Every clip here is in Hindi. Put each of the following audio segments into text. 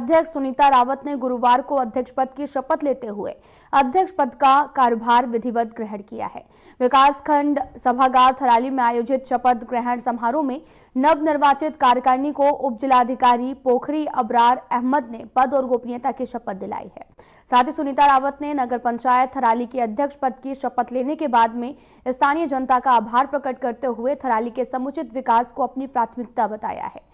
अध्यक्ष सुनीता रावत ने गुरुवार को अध्यक्ष पद की शपथ लेते हुए अध्यक्ष पद का कार्यभार विधिवत ग्रहण किया है। विकासखंड सभागार थराली में आयोजित शपथ ग्रहण समारोह में नवनिर्वाचित कार्यकारिणी को उप जिलाधिकारी पोखरी अबरार अहमद ने पद और गोपनीयता की शपथ दिलाई है। साथ ही सुनीता रावत ने नगर पंचायत थराली के अध्यक्ष पद की शपथ लेने के बाद में स्थानीय जनता का आभार प्रकट करते हुए थराली के समुचित विकास को अपनी प्राथमिकता बताया है।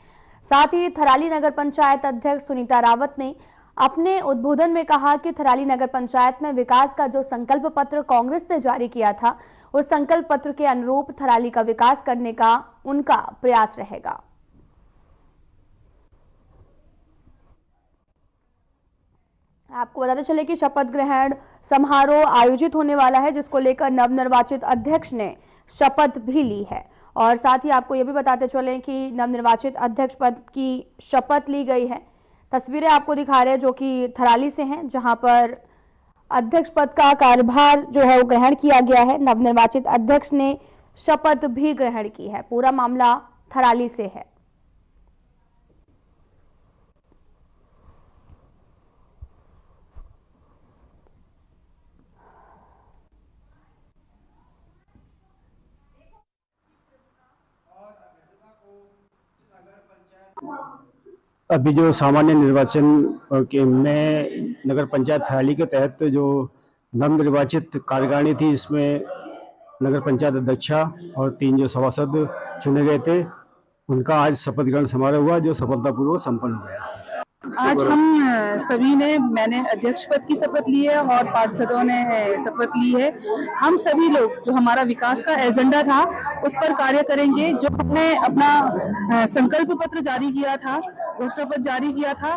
साथ ही थराली नगर पंचायत अध्यक्ष सुनीता रावत ने अपने उद्बोधन में कहा कि थराली नगर पंचायत में विकास का जो संकल्प पत्र कांग्रेस ने जारी किया था, उस संकल्प पत्र के अनुरूप थराली का विकास करने का उनका प्रयास रहेगा। आपको बताते चले कि शपथ ग्रहण समारोह आयोजित होने वाला है, जिसको लेकर नवनिर्वाचित अध्यक्ष ने शपथ भी ली है। और साथ ही आपको यह भी बताते चले कि नवनिर्वाचित अध्यक्ष पद की शपथ ली गई है। तस्वीरें आपको दिखा रहे हैं जो कि थराली से हैं, जहां पर अध्यक्ष पद का कार्यभार जो है वो ग्रहण किया गया है। नवनिर्वाचित अध्यक्ष ने शपथ भी ग्रहण की है। पूरा मामला थराली से है। अभी जो सामान्य निर्वाचन के में नगर पंचायत थराली के तहत जो नवनिर्वाचित कार्यकारिणी थी, इसमें नगर पंचायत अध्यक्षा और 3 जो सभासद चुने गए थे, उनका आज शपथ ग्रहण समारोह हुआ, जो सफलतापूर्वक संपन्न हो गया। आज हम सभी ने, मैंने अध्यक्ष पद की शपथ ली है और पार्षदों ने शपथ ली है। हम सभी लोग जो हमारा विकास का एजेंडा था उस पर कार्य करेंगे। जो हमने अपना संकल्प पत्र जारी किया था, घोषणा पत्र जारी किया था,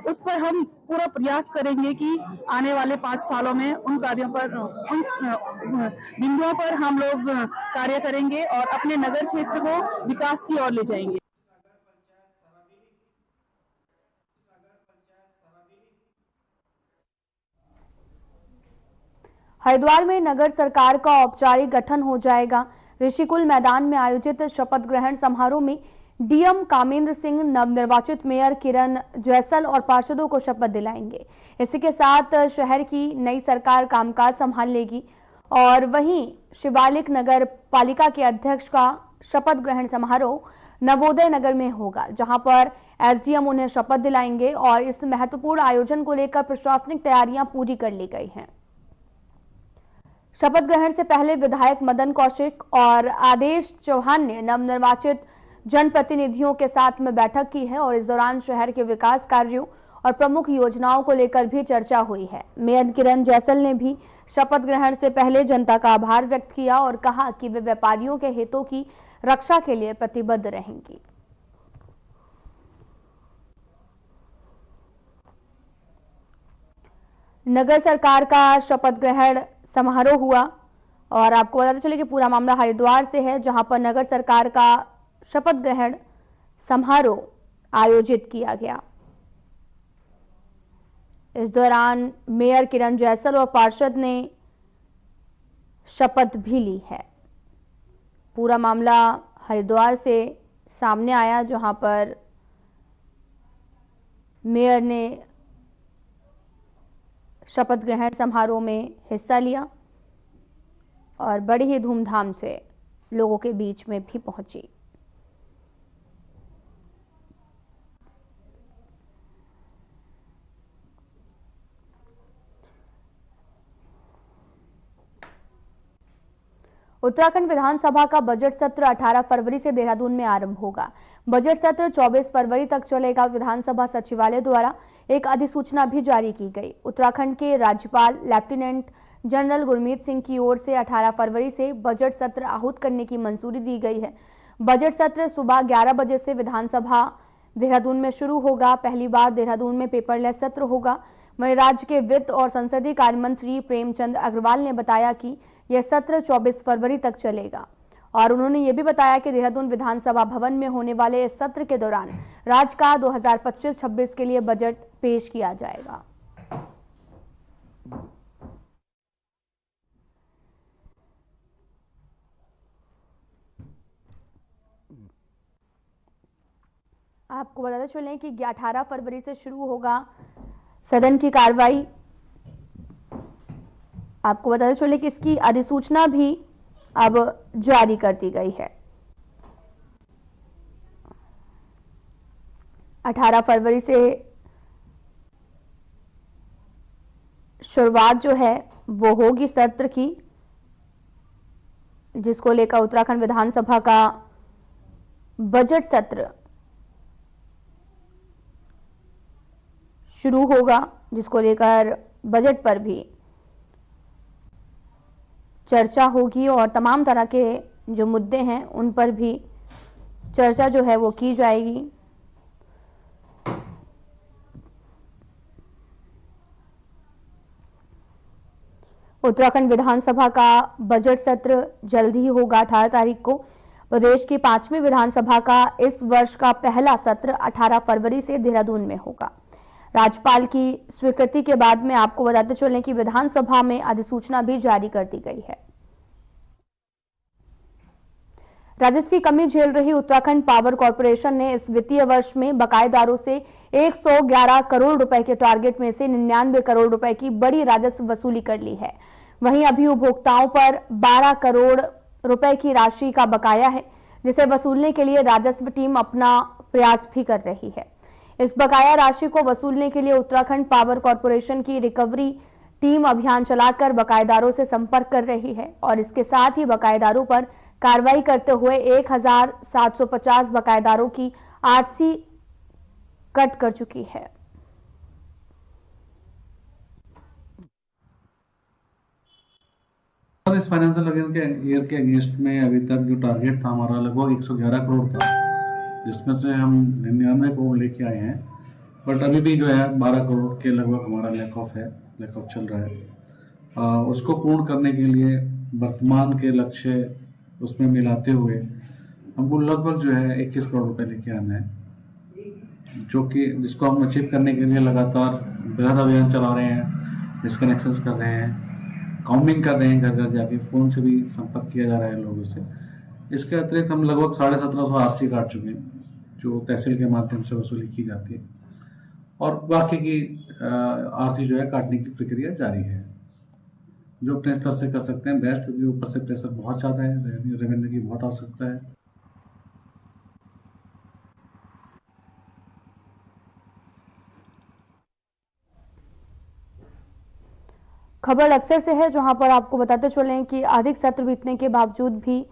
उस पर हम पूरा प्रयास करेंगे कि आने वाले 5 सालों में उन कार्यों पर, उन बिंदुओं पर हम लोग कार्य करेंगे और अपने नगर क्षेत्र को विकास की ओर ले जाएंगे। हरिद्वार में नगर सरकार का औपचारिक गठन हो जाएगा। ऋषिकुल मैदान में आयोजित शपथ ग्रहण समारोह में डीएम कामेंद्र सिंह नवनिर्वाचित मेयर किरण जैसल और पार्षदों को शपथ दिलाएंगे। इसी के साथ शहर की नई सरकार कामकाज संभाल लेगी। और वहीं शिवालिक नगर पालिका के अध्यक्ष का शपथ ग्रहण समारोह नवोदय नगर में होगा, जहां पर एसडीएम उन्हें शपथ दिलाएंगे। और इस महत्वपूर्ण आयोजन को लेकर प्रशासनिक तैयारियां पूरी कर ली गई हैं। शपथ ग्रहण से पहले विधायक मदन कौशिक और आदेश चौहान ने नवनिर्वाचित जनप्रतिनिधियों के साथ में बैठक की है और इस दौरान शहर के विकास कार्यों और प्रमुख योजनाओं को लेकर भी चर्चा हुई है। मेयर किरण जैसल ने भी शपथ ग्रहण से पहले जनता का आभार व्यक्त किया और कहा कि वे व्यापारियों के हितों की रक्षा के लिए प्रतिबद्ध रहेंगी। नगर सरकार का शपथ ग्रहण समारोह हुआ और आपको बताते चले कि पूरा मामला हरिद्वार से है, जहां पर नगर सरकार का शपथ ग्रहण समारोह आयोजित किया गया। इस दौरान मेयर किरण जैसल और पार्षद ने शपथ भी ली है। पूरा मामला हरिद्वार से सामने आया, जहां पर मेयर ने शपथ ग्रहण समारोह में हिस्सा लिया और बड़ी ही धूमधाम से लोगों के बीच में भी पहुंची। उत्तराखंड विधानसभा का बजट सत्र 18 फरवरी से देहरादून में आरंभ होगा। बजट सत्र 24 फरवरी तक चलेगा। विधानसभा सचिवालय द्वारा एक अधिसूचना भी जारी की गई। उत्तराखंड के राज्यपाल लेफ्टिनेंट जनरल गुरमीत सिंह की ओर से 18 फरवरी से बजट सत्र आहूत करने की मंजूरी दी गई है। बजट सत्र सुबह 11 बजे से विधानसभा देहरादून में शुरू होगा। पहली बार देहरादून में पेपरलेस सत्र होगा। वहीं राज्य के वित्त और संसदीय कार्य मंत्री प्रेमचंद अग्रवाल ने बताया कि यह सत्र 24 फरवरी तक चलेगा और उन्होंने ये भी बताया कि देहरादून विधानसभा भवन में होने वाले इस सत्र के दौरान राज्य का 2025-26 के लिए बजट पेश किया जाएगा। आपको बताते चलें कि 18 फरवरी से शुरू होगा सदन की कार्रवाई। आपको बताते चलें कि इसकी अधिसूचना भी अब जारी कर दी गई है। 18 फरवरी से शुरुआत जो है वो होगी सत्र की, जिसको लेकर उत्तराखंड विधानसभा का बजट सत्र शुरू होगा, जिसको लेकर बजट पर भी चर्चा होगी और तमाम तरह के जो मुद्दे हैं उन पर भी चर्चा जो है वो की जाएगी। उत्तराखंड विधानसभा का बजट सत्र जल्द ही होगा। 18 तारीख को प्रदेश की 5वीं विधानसभा का इस वर्ष का पहला सत्र 18 फरवरी से देहरादून में होगा। राज्यपाल की स्वीकृति के बाद में आपको बताते चलें कि विधानसभा में अधिसूचना भी जारी कर दी गई है। राजस्व की कमी झेल रही उत्तराखंड पावर कॉर्पोरेशन ने इस वित्तीय वर्ष में बकायेदारों से 111 करोड़ रुपए के टारगेट में से 99 करोड़ रुपए की बड़ी राजस्व वसूली कर ली है। वहीं अभी उपभोक्ताओं पर 12 करोड़ रुपए की राशि का बकाया है, जिसे वसूलने के लिए राजस्व टीम अपना प्रयास भी कर रही है। इस बकाया राशि को वसूलने के लिए उत्तराखंड पावर कॉर्पोरेशन की रिकवरी टीम अभियान चलाकर बकायेदारों से संपर्क कर रही है और इसके साथ ही बकायेदारों पर कार्रवाई करते हुए 1750 बकायेदारों की आरसी कट कर चुकी है। इस फाइनेंशियल ईयर के अगेंस्ट में अभी तक जो टारगेट था हमारा लगभग 111 करोड़ था, जिसमें से हम 99 करोड़ लेके आए हैं। बट अभी भी जो है 12 करोड़ के लगभग हमारा लैक ऑफ चल रहा है। उसको पूर्ण करने के लिए वर्तमान के लक्ष्य उसमें मिलाते हुए हमको लगभग जो है 21 करोड़ रुपए लेके आना है, जो कि जिसको हम अचीव करने के लिए लगातार बृहद अभियान चला रहे हैं, डिस्कनेक्शंस कर रहे हैं, काउंटिंग कर रहे हैं, घर घर जाके फ़ोन से भी संपर्क किया जा रहा है लोगों से। इसके अतिरिक्त हम लगभग 1750 आरसी काट चुके हैं, जो तहसील के माध्यम से वसूली की जाती है, और बाकी की आरसी जो है काटने की प्रक्रिया जारी है। जो अपने स्तर से कर सकते हैं बेस्ट, क्योंकि ऊपर से प्रेशर बहुत ज़्यादा है, रेवेन्यू की बहुत आवश्यकता है। खबर अक्सर से है, जहां पर आपको बताते चलें कि अधिक सत्र बीतने के बावजूद भी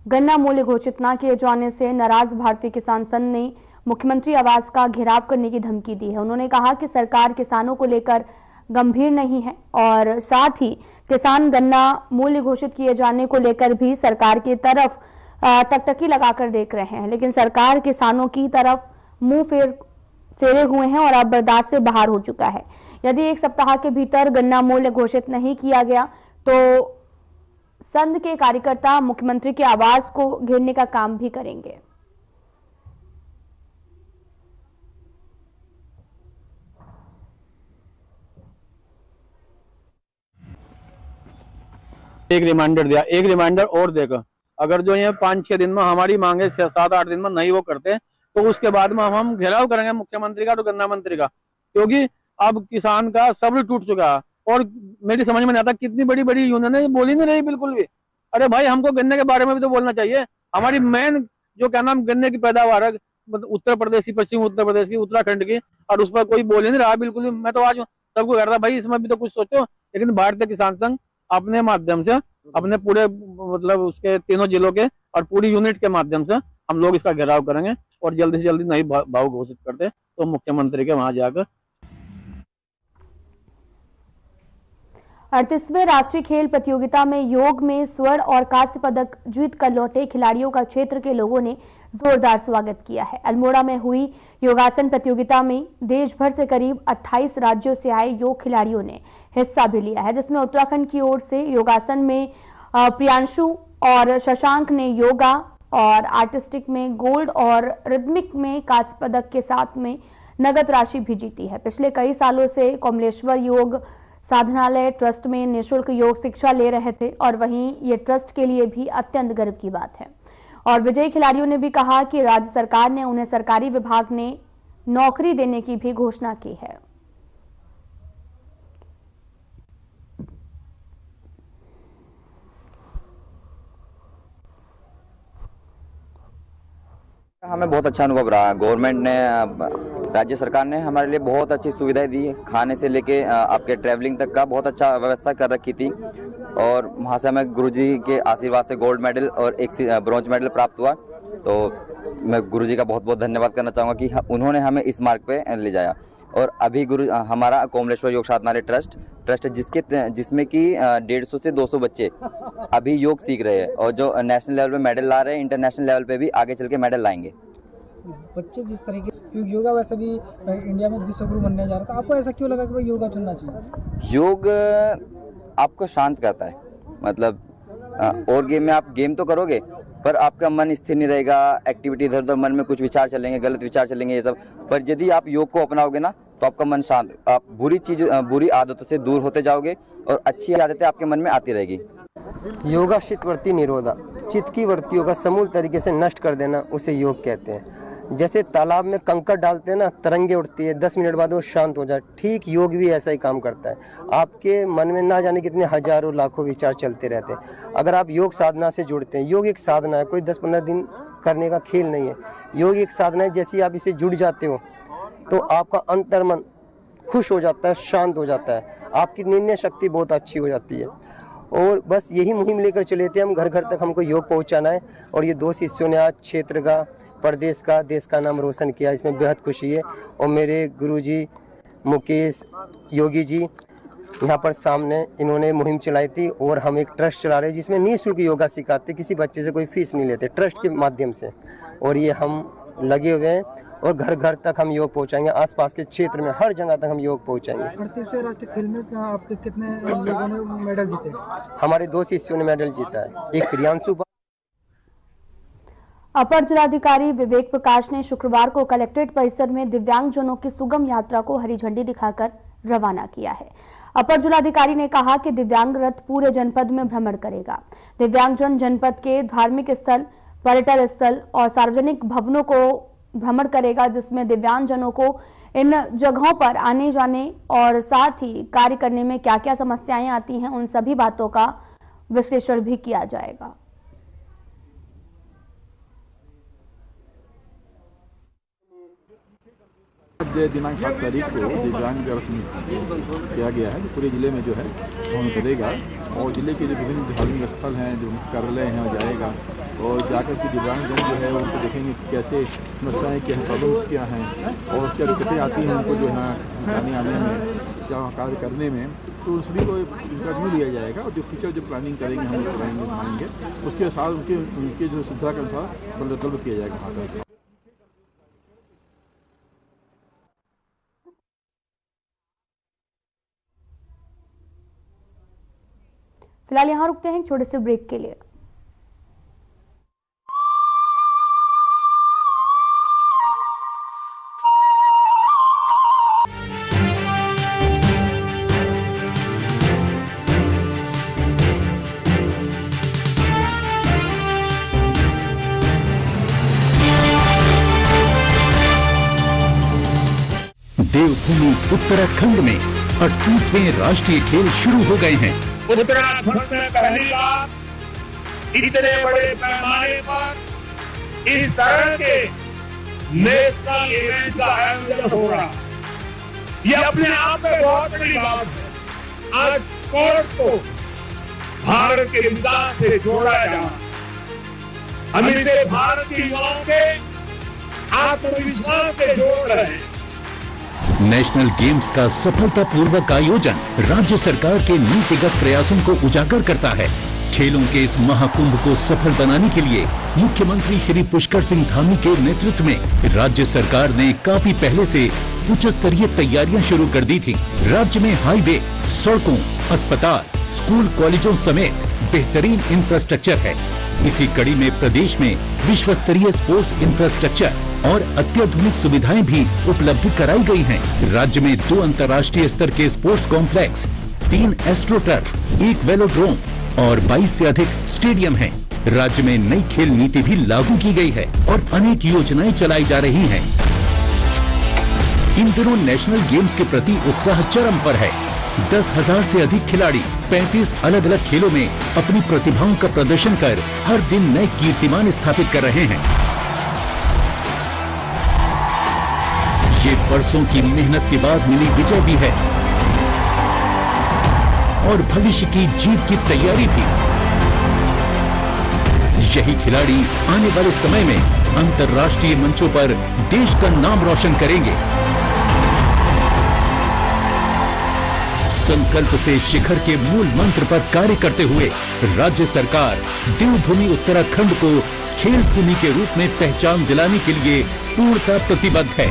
गन्ना मूल्य घोषित न किए जाने से नाराज भारतीय किसान संघ ने मुख्यमंत्री आवास का घेराव करने की धमकी दी है। उन्होंने कहा कि सरकार किसानों को लेकर गंभीर नहीं है और साथ ही किसान गन्ना मूल्य घोषित किए जाने को लेकर भी सरकार की तरफ टकटकी लगाकर देख रहे हैं, लेकिन सरकार किसानों की तरफ मुंह फेरे हुए हैं और अब बर्दाश्त से बाहर हो चुका है। यदि एक सप्ताह के भीतर गन्ना मूल्य घोषित नहीं किया गया तो संघ के कार्यकर्ता मुख्यमंत्री के आवास को घेरने का काम भी करेंगे। एक रिमाइंडर दिया, एक रिमाइंडर और देगा। अगर जो ये 5-6 दिन में हमारी मांगे 7-8 दिन में नहीं वो करते तो उसके बाद में हम घेराव करेंगे मुख्यमंत्री का और गन्ना मंत्री का, क्योंकि अब किसान का सब्र टूट चुका है। और मेरी समझ में नहीं आता कितनी बड़ी बड़ी यूनियन बोली नहीं रही बिल्कुल भी। अरे भाई, हमको गन्ने के बारे में भी तो बोलना चाहिए। हमारी मेन जो क्या नाम गन्ने की पैदावार है उत्तर प्रदेश की, पश्चिम उत्तर प्रदेश की, उत्तराखंड की, और उस पर कोई बोल नहीं रहा बिल्कुल भी। मैं तो आज सबको कह रहा था भाई इसमें भी तो कुछ सोचो। लेकिन भारतीय किसान संघ अपने माध्यम से, अपने पूरे मतलब उसके तीनों जिलों के और पूरी यूनिट के माध्यम से हम लोग इसका घेराव करेंगे और जल्दी से जल्दी नई भाव घोषित करते तो मुख्यमंत्री के वहां जाकर। 38वें राष्ट्रीय खेल प्रतियोगिता में योग में स्वर्ण और कांस्य पदक जीत कर लौटे खिलाड़ियों का क्षेत्र के लोगों ने जोरदार स्वागत किया है। अल्मोड़ा में हुई योगासन प्रतियोगिता में देश भर से करीब 28 राज्यों से आए योग खिलाड़ियों ने हिस्सा भी लिया है, जिसमें उत्तराखंड की ओर से योगासन में प्रियांशु और शशांक ने योगा और आर्टिस्टिक में गोल्ड और रिदमिक में कांस्य पदक के साथ में नगद राशि भी जीती है। पिछले कई सालों से कमलेश्वर योग साधनालय ट्रस्ट में निःशुल्क योग शिक्षा ले रहे थे और वहीं ये ट्रस्ट के लिए भी अत्यंत गर्व की बात है। और विजयी खिलाड़ियों ने भी कहा कि राज्य सरकार ने उन्हें सरकारी विभाग ने नौकरी देने की भी घोषणा की है। हमें बहुत अच्छा अनुभव रहा। गवर्नमेंट ने, राज्य सरकार ने हमारे लिए बहुत अच्छी सुविधाएं दी, खाने से लेके आपके ट्रैवलिंग तक का बहुत अच्छा व्यवस्था कर रखी थी। और वहाँ से हमें गुरुजी के आशीर्वाद से गोल्ड मेडल और एक ब्रॉन्ज मेडल प्राप्त हुआ। तो मैं गुरुजी का बहुत बहुत धन्यवाद करना चाहूँगा कि उन्होंने हमें इस मार्ग पे ले जाया। और अभी हमारा कोमलेश्वर योग साधनालय ट्रस्ट जिसमें कि 150 से 200 बच्चे अभी योग सीख रहे हैं और जो नेशनल लेवल पे मेडल ला रहे हैं, इंटरनेशनल लेवल पे भी आगे चल के मेडल लाएंगे। बच्चे जिस तरीके योगा वैसे भी इंडिया में विश्व गुरु बनने जा रहा था, आपको ऐसा क्यों लगा कि भाई योगा चुनना चाहिए? योग आपको शांत करता है, मतलब और गेम में आप गेम तो करोगे पर आपका मन स्थिर नहीं रहेगा, एक्टिविटी इधर उधर मन में कुछ विचार चलेंगे, गलत विचार चलेंगे ये सब। पर यदि आप योग को अपनाओगे ना तो आपका मन शांत, आप बुरी आदतों से दूर होते जाओगे और अच्छी आदतें आपके मन में आती रहेगी। योगा चित्तवृत्ति निरोधा, चित्त की वृत्तियों का समूल तरीके से नष्ट कर देना, उसे योग कहते हैं। जैसे तालाब में कंकड़ डालते हैं ना, तरंगे उठती है, 10 मिनट बाद वो शांत हो जाए, ठीक योग भी ऐसा ही काम करता है। आपके मन में ना जाने कितने हजारों लाखों विचार चलते रहते हैं। अगर आप योग साधना से जुड़ते हैं, योग एक साधना है, कोई 10-15 दिन करने का खेल नहीं है। योग एक साधना है, जैसे आप इसे जुड़ जाते हो तो आपका अंतर्मन खुश हो जाता है, शांत हो जाता है, आपकी निर्णय शक्ति बहुत अच्छी हो जाती है। और बस यही मुहिम लेकर चले थे हम, घर घर तक हमको योग पहुंचाना है। और ये 2 शिष्यों ने आज क्षेत्र का, प्रदेश का, देश का नाम रोशन किया, इसमें बेहद खुशी है। और मेरे गुरुजी मुकेश योगी जी यहाँ पर सामने इन्होंने मुहिम चलाई थी और हम एक ट्रस्ट चला रहे हैं जिसमें निःशुल्क योगा सिखाते, किसी बच्चे से कोई फीस नहीं लेते, ट्रस्ट के माध्यम से। और ये हम लगे हुए हैं और घर घर तक हम योग पहुंचाएंगे, आसपास के क्षेत्र में हर जगह तक हम योग पहुंचाएंगे। 38वें राष्ट्रीय खेल में आपके कितने लोगों ने मेडल जीते? हमारे 2 शिष्यों ने मेडल जीता है, एक प्रियांशु। अपर जिलाधिकारी विवेक प्रकाश ने शुक्रवार को कलेक्ट्रेट परिसर में दिव्यांगजनों की सुगम यात्रा को हरी झंडी दिखाकर रवाना किया है। अपर जिलाधिकारी ने कहा कि दिव्यांग रथ पूरे जनपद में भ्रमण करेगा। दिव्यांगजन जनपद के धार्मिक स्थल, पर्यटन स्थल और सार्वजनिक भवनों को भ्रमण करेगा, जिसमें दिव्यांगजनों को इन जगहों पर आने जाने और साथ ही कार्य करने में क्या क्या समस्याएं आती हैं, उन सभी बातों का विश्लेषण भी किया जाएगा। दिनांक 7 तारीख को दिव्यांग रथ किया गया है, जो पूरे जिले में जो है भ्रमण करेगा और जिले के जो विभिन्न धार्मिक स्थल हैं, जो मुख्य कार्यालय हैं, वहाँ जाएगा और जाकर के दिव्यांगजन जो है उनको देखेंगे कि कैसे समस्याएँ क्या हैं, प्रॉब्लम्स क्या हैं और क्या दिक्कतें आती हैं उनको जो है आने में, क्या कार्य करने में। तो उन सभी को इंटरव्यू लिया जाएगा और जो फ्यूचर जो प्लानिंग करेंगे हम लोग बनाएंगे, उसके साथ उनके जो सुविधा के अनुसार डेवलप किया जाएगा वहाँ का। फिलहाल यहां रुकते हैं छोटे से ब्रेक के लिए। देवभूमि उत्तराखंड में 38वें राष्ट्रीय खेल शुरू हो गए हैं। उत्तराखंड में पहली बार इतने बड़े पैमाने पर इस तरह के नेशनल इवेंट का आयोजन हो रहा, ये अपने आप में बहुत बड़ी बात है। आज स्पोर्ट्स को भारत के विकास से जोड़ा जा, हम इसे भारत के युवाओं के आत्मविश्वास से जोड़ रहे हैं। नेशनल गेम्स का सफलतापूर्वक आयोजन राज्य सरकार के नीतिगत प्रयासों को उजागर करता है। खेलों के इस महाकुंभ को सफल बनाने के लिए मुख्यमंत्री श्री पुष्कर सिंह धामी के नेतृत्व में राज्य सरकार ने काफी पहले से उच्च स्तरीय तैयारियां शुरू कर दी थी। राज्य में हाईवे, सड़कों, अस्पताल, स्कूल, कॉलेजों समेत बेहतरीन इंफ्रास्ट्रक्चर है। इसी कड़ी में प्रदेश में विश्व स्तरीय स्पोर्ट्स इंफ्रास्ट्रक्चर और अत्याधुनिक सुविधाएं भी उपलब्ध कराई गई हैं। राज्य में 2 अंतर्राष्ट्रीय स्तर के sports complex, 3 astro turf, 1 velodrome और 22 से अधिक स्टेडियम हैं। राज्य में नई खेल नीति भी लागू की गई है और अनेक योजनाएं चलाई जा रही हैं। इन दिनों नेशनल गेम्स के प्रति उत्साह चरम पर है। 10,000 से अधिक खिलाड़ी 35 अलग अलग खेलों में अपनी प्रतिभाओं का प्रदर्शन कर हर दिन नए कीर्तिमान स्थापित कर रहे हैं। ये बरसों की मेहनत के बाद मिली विजय भी है और भविष्य की जीत की तैयारी भी। यही खिलाड़ी आने वाले समय में अंतर्राष्ट्रीय मंचों पर देश का नाम रोशन करेंगे। संकल्प से शिखर के मूल मंत्र पर कार्य करते हुए राज्य सरकार देवभूमि उत्तराखंड को खेल भूमि के रूप में पहचान दिलाने के लिए पूर्णतः प्रतिबद्ध है।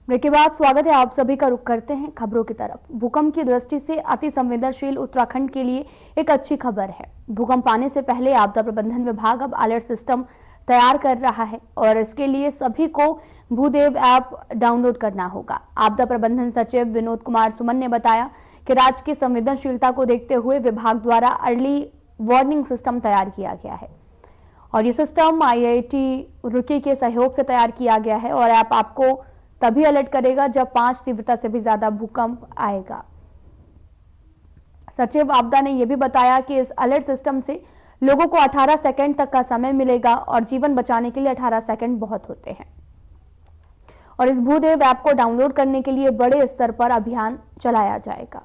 ब्रेक के बाद स्वागत है आप सभी का। रुख करते हैं खबरों की तरफ। भूकंप की दृष्टि से अति संवेदनशील उत्तराखंड के लिए एक अच्छी खबर है। भूकंप आने से पहले आपदा प्रबंधन विभाग अब अलर्ट सिस्टम तैयार कर रहा है और इसके लिए सभी को भूदेव ऐप डाउनलोड करना होगा। आपदा प्रबंधन सचिव विनोद कुमार सुमन ने बताया कि राज्य की संवेदनशीलता को देखते हुए विभाग द्वारा अर्ली वार्निंग सिस्टम तैयार किया गया है और ये सिस्टम IIT रुड़की के सहयोग से तैयार किया गया है और ऐप आपको तभी अलर्ट करेगा जब 5 तीव्रता से भी ज्यादा भूकंप आएगा। सचिव आपदा ने यह भी बताया कि इस अलर्ट सिस्टम से लोगों को 18 सेकंड तक का समय मिलेगा और जीवन बचाने के लिए 18 सेकंड बहुत होते हैं और इस भूदेव ऐप को डाउनलोड करने के लिए बड़े स्तर पर अभियान चलाया जाएगा।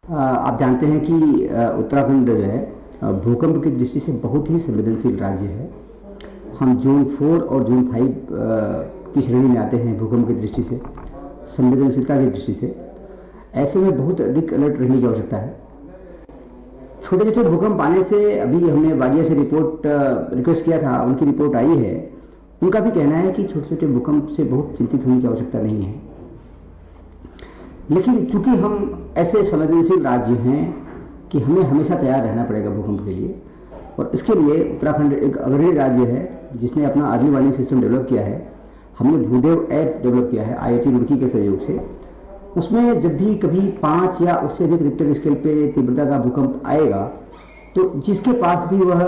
आप जानते हैं कि उत्तराखंड जो है भूकंप की दृष्टि से बहुत ही संवेदनशील राज्य है। हम जोन 4 और जोन 5 की श्रेणी में आते हैं भूकंप की दृष्टि से, संवेदनशीलता की दृष्टि से। ऐसे में बहुत अधिक अलर्ट रहने की आवश्यकता है। छोटे छोटे भूकंप आने से अभी हमने वाडिया से रिक्वेस्ट किया था, उनकी रिपोर्ट आई है। उनका भी कहना है कि छोटे छोटे भूकंप से बहुत चिंतित होने की आवश्यकता नहीं है, लेकिन चूंकि हम ऐसे संवेदनशील राज्य हैं कि हमें हमेशा तैयार रहना पड़ेगा भूकंप के लिए और इसके लिए उत्तराखंड एक अग्रणी राज्य है जिसने अपना अर्ली वार्निंग सिस्टम डेवलप किया है। हमने भूदेव ऐप डेवलप किया है IIT रुड़की के सहयोग से। उसमें जब भी कभी 5 या उससे अधिक रिक्टर स्केल पे तीव्रता का भूकंप आएगा तो जिसके पास भी वह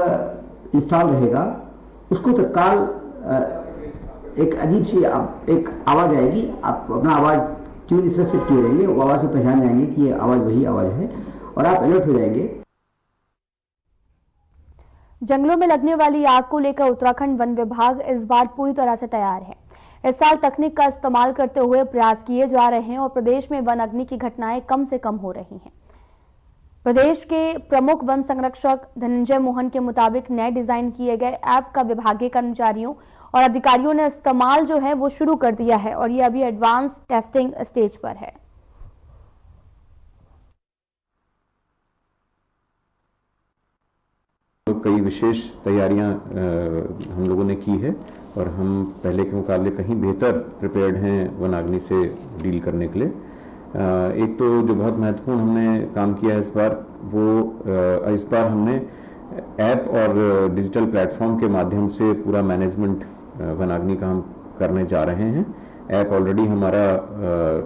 इंस्टॉल रहेगा उसको तत्काल एक अजीब सी एक आवाज़ आएगी। आप अपना आवाज़ ट्यून इस तरह सेट किए रहेंगे, वो आवाज़ को पहचान जाएंगे कि ये आवाज़ वही आवाज़ है और आप अलर्ट हो जाएंगे। जंगलों में लगने वाली आग को लेकर उत्तराखंड वन विभाग इस बार पूरी तरह से तैयार है। इस साल तकनीक का इस्तेमाल करते हुए प्रयास किए जा रहे हैं और प्रदेश में वन अग्नि की घटनाएं कम से कम हो रही हैं। प्रदेश के प्रमुख वन संरक्षक धनंजय मोहन के मुताबिक नए डिजाइन किए गए ऐप का विभागीय कर्मचारियों और अधिकारियों ने इस्तेमाल जो है वो शुरू कर दिया है और ये अभी एडवांस टेस्टिंग स्टेज पर है। तो कई विशेष तैयारियां हम लोगों ने की है और हम पहले के मुकाबले कहीं बेहतर प्रिपेयर्ड हैं वनाग्नि से डील करने के लिए। एक तो जो बहुत महत्वपूर्ण हमने काम किया है इस बार हमने ऐप और डिजिटल प्लेटफॉर्म के माध्यम से पूरा मैनेजमेंट वनाग्नि का हम करने जा रहे हैं। ऐप ऑलरेडी हमारा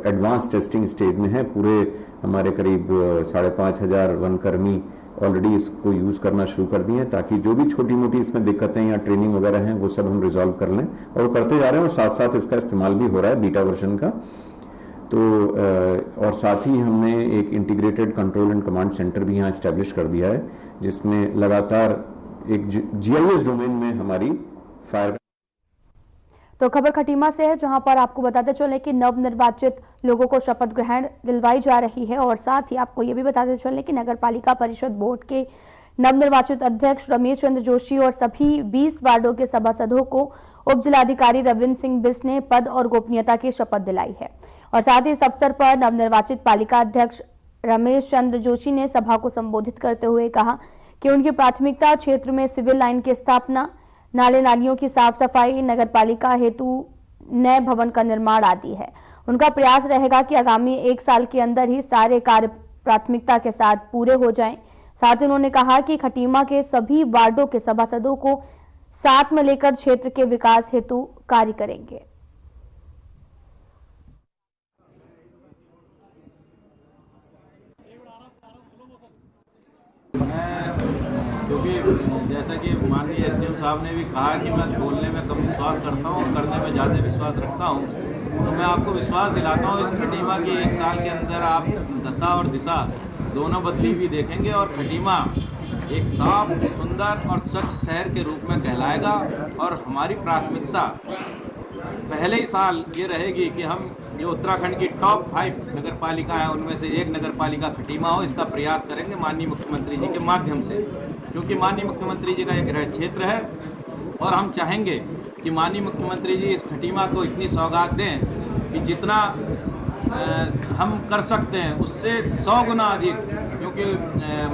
एडवांस टेस्टिंग स्टेज में है। पूरे हमारे करीब 5,500 वनकर्मी ऑलरेडी इसको यूज़ करना शुरू कर दिए हैं ताकि जो भी छोटी मोटी इसमें दिक्कतें या ट्रेनिंग वगैरह हैं वो सब हम रिजॉल्व कर लें और करते जा रहे हैं और साथ साथ इसका इस्तेमाल भी हो रहा है बीटा वर्जन का। तो और साथ ही हमने एक integrated control and command centre भी यहाँ इस्टेब्लिश कर दिया है जिसमें लगातार एक GIS डोमेन में हमारी फायर। तो खबर खटीमा से है जहां पर आपको बताते चले कि नवनिर्वाचित लोगों को शपथ ग्रहण दिलवाई जा रही है और साथ ही आपको ये भी बताते चले कि नगर पालिका परिषद बोर्ड के नवनिर्वाचित अध्यक्ष रमेश चंद्र जोशी और सभी 20 वार्डों के सभासदों को उप जिलाधिकारी रविंद्र सिंह बिष्ट ने पद और गोपनीयता की शपथ दिलाई है और साथ ही इस अवसर पर नवनिर्वाचित पालिका अध्यक्ष रमेश चंद्र जोशी ने सभा को संबोधित करते हुए कहा कि उनकी प्राथमिकता क्षेत्र में सिविल लाइन की स्थापना, नाले नालियों की साफ सफाई, नगर पालिका हेतु नए भवन का निर्माण आदि है। उनका प्रयास रहेगा कि आगामी 1 साल के अंदर ही सारे कार्य प्राथमिकता के साथ पूरे हो जाएं। साथ ही उन्होंने कहा कि खटीमा के सभी वार्डों के सभासदों को साथ में लेकर क्षेत्र के विकास हेतु कार्य करेंगे। क्योंकि जैसा कि माननीय एसडीएम साहब ने भी कहा कि मैं बोलने में कम विश्वास करता हूँ और करने में ज़्यादा विश्वास रखता हूँ, तो मैं आपको विश्वास दिलाता हूँ इस खटीमा की 1 साल के अंदर आप दशा और दिशा दोनों बदली हुई देखेंगे और खटीमा एक साफ, सुंदर और स्वच्छ शहर के रूप में कहलाएगा। और हमारी प्राथमिकता पहले ही साल ये रहेगी कि हम जो उत्तराखंड की टॉप 5 नगर पालिका है उनमें से एक नगर पालिका खटीमा हो, इसका प्रयास करेंगे माननीय मुख्यमंत्री जी के माध्यम से, क्योंकि माननीय मुख्यमंत्री जी का एक गृह क्षेत्र है और हम चाहेंगे कि माननीय मुख्यमंत्री जी इस खटीमा को इतनी सौगात दें कि जितना हम कर सकते हैं उससे 100 गुना अधिक, क्योंकि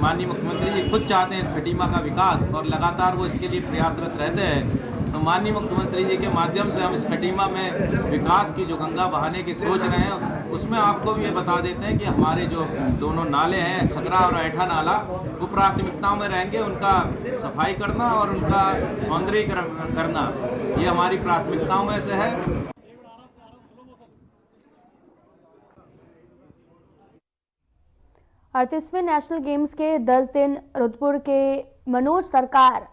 माननीय मुख्यमंत्री जी खुद चाहते हैं इस खटीमा का विकास और लगातार वो इसके लिए प्रयासरत रहते हैं। तो माननीय मुख्यमंत्री जी के माध्यम से हम इस खटीमा में विकास की जो गंगा बहाने की सोच रहे हैं, उसमें आपको भी ये बता देते हैं कि हमारे जो दोनों नाले हैं, खतरा और ऐठा नाला, वो प्राथमिकताओं में रहेंगे। उनका सफाई करना और उनका सौंदर्यीकरण करना ये हमारी प्राथमिकताओं में से है। 38वें नेशनल गेम्स के 10 दिन रुद्रपुर के मनोज सरकार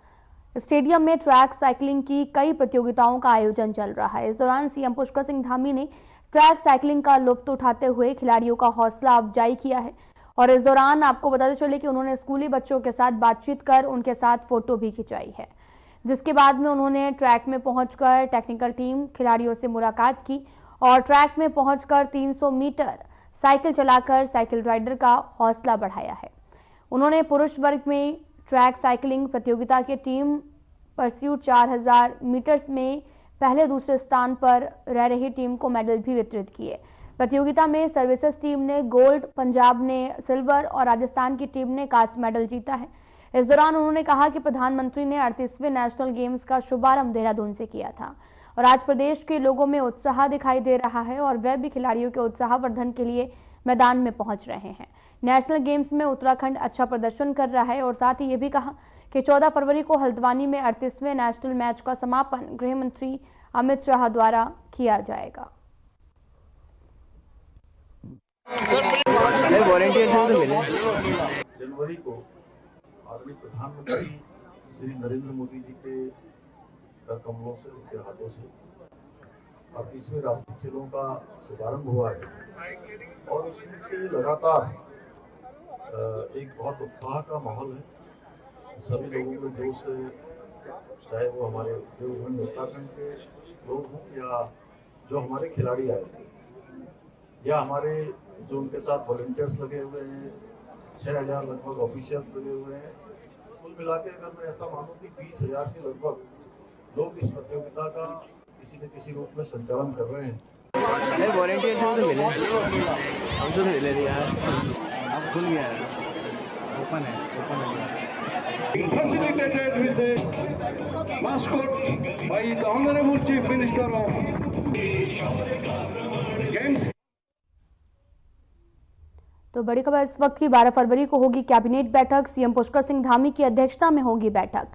स्टेडियम में ट्रैक साइकिलिंग की कई प्रतियोगिताओं का आयोजन चल रहा है। इस दौरान सीएम पुष्कर सिंह धामी ने ट्रैक साइकिलिंग का लुत्फ उठाते हुए खिलाड़ियों का हौसला अफजाई किया है और इस दौरान आपको बताते चले कि उन्होंने स्कूली बच्चों के साथ बातचीत कर उनके साथ फोटो भी खिंचाई है, जिसके बाद में उन्होंने ट्रैक में पहुंचकर टेक्निकल टीम खिलाड़ियों से मुलाकात की और ट्रैक में पहुंचकर 300 मीटर साइकिल चलाकर साइकिल राइडर का हौसला बढ़ाया है। उन्होंने पुरुष वर्ग में ट्रैक साइकिलिंग प्रतियोगिता की टीम परस्यूट 4000 मीटर्स में पहले दूसरे स्थान पर रह रही टीम को मेडल भी वितरित किए। प्रतियोगिता में सर्विसेज टीम ने गोल्ड, पंजाब ने सिल्वर और राजस्थान की टीम ने कांस्य मेडल जीता है। इस दौरान उन्होंने कहा कि प्रधानमंत्री ने 38वें नेशनल गेम्स का शुभारंभ देहरादून से किया था और आज प्रदेश के लोगों में उत्साह दिखाई दे रहा है और वह भी खिलाड़ियों के उत्साहवर्धन के लिए मैदान में पहुंच रहे हैं। नेशनल गेम्स में उत्तराखंड अच्छा प्रदर्शन कर रहा है और साथ ही ये भी कहा कि 14 फरवरी को हल्द्वानी में 38वें नेशनल मैच का समापन गृह मंत्री अमित शाह द्वारा किया जाएगा। जनवरी को आदरणीय प्रधानमंत्री श्री नरेंद्र मोदी जी के कर कमलों से, उनके हाथों से 38वें राष्ट्रीय खेलों का शुभारंभ हुआ है और उसमें से लगातार एक बहुत उत्साह का माहौल है। सभी लोगों में जोश है, चाहे वो हमारे देवभूमि उत्तराखंड के लोग हों या जो हमारे खिलाड़ी आए थे या हमारे जो उनके साथ वॉलंटियर्स लगे हुए हैं, 6000 लगभग ऑफिशियल्स लगे हुए हैं। कुल मिला के अगर मैं ऐसा मानूं कि 20,000 के लगभग लोग इस प्रतियोगिता का किसी न किसी रूप में संचालन कर रहे हैं। वॉलंटियर से तो मिले, हमसे तो मिले यार, अब खुल गया है, ओपन है। Facilitated with a mascot by the Honorable Chief Minister of Games. तो बड़ी खबर इस वक्त की 12 फरवरी को होगी कैबिनेट बैठक। सीएम पुष्कर सिंह धामी की अध्यक्षता में होगी बैठक।